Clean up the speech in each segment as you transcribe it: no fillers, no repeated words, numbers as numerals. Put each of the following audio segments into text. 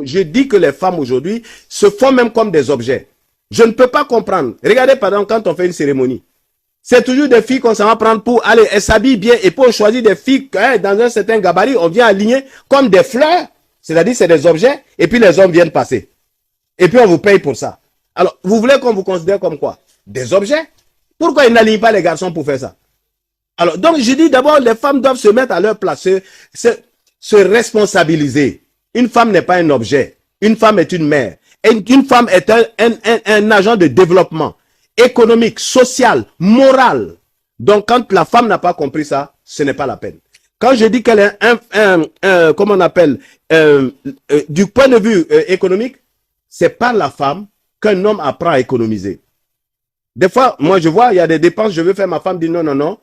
Je dis que les femmes aujourd'hui se font même comme des objets. Je ne peux pas comprendre. Regardez par exemple quand on fait une cérémonie. C'est toujours des filles qu'on s'en va prendre pour aller, elles s'habillent bien et pour choisir des filles dans un certain gabarit, on vient aligner comme des fleurs, c'est-à-dire c'est des objets et puis les hommes viennent passer. Et puis on vous paye pour ça. Alors, vous voulez qu'on vous considère comme quoi? Des objets? Pourquoi ils n'alignent pas les garçons pour faire ça? Alors, donc je dis d'abord, les femmes doivent se mettre à leur place, se responsabiliser. Une femme n'est pas un objet. Une femme est une mère. Une femme est un agent de développement économique, social, moral. Donc, quand la femme n'a pas compris ça, ce n'est pas la peine. Quand je dis qu'elle est comment on appelle, du point de vue économique, c'est par la femme qu'un homme apprend à économiser. Des fois, moi, je vois, il y a des dépenses, je veux faire, ma femme dit non, non, non,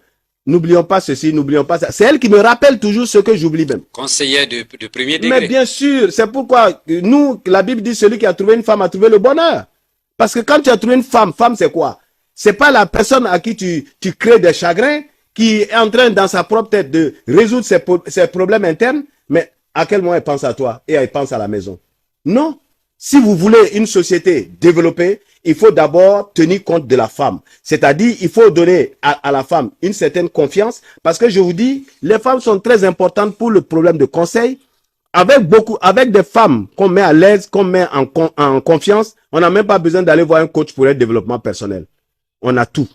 n'oublions pas ceci, n'oublions pas ça. C'est elle qui me rappelle toujours ce que j'oublie même. Conseillère de premier degré. Mais bien sûr, c'est pourquoi nous, la Bible dit celui qui a trouvé une femme a trouvé le bonheur. Parce que quand tu as trouvé une femme, femme c'est quoi? C'est pas la personne à qui tu crées des chagrins, qui est en train dans sa propre tête de résoudre ses problèmes internes, mais à quel moment elle pense à toi et elle pense à la maison? Non. Si vous voulez une société développée, il faut d'abord tenir compte de la femme. C'est-à-dire, il faut donner à la femme une certaine confiance, parce que je vous dis, les femmes sont très importantes pour le problème de conseil. Avec des femmes qu'on met à l'aise, qu'on met en confiance, on n'a même pas besoin d'aller voir un coach pour le développement personnel. On a tout.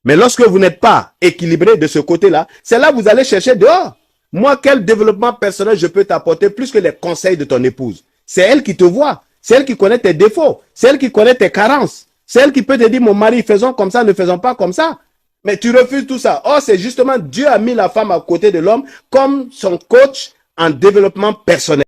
Mais lorsque vous n'êtes pas équilibré de ce côté-là, c'est là que vous allez chercher dehors. Moi, quel développement personnel je peux t'apporter plus que les conseils de ton épouse? C'est elle qui te voit. C'est elle qui connaît tes défauts. C'est elle qui connaît tes carences. C'est elle qui peut te dire, mon mari, faisons comme ça, ne faisons pas comme ça. Mais tu refuses tout ça. Oh, c'est justement Dieu a mis la femme à côté de l'homme comme son coach en développement personnel.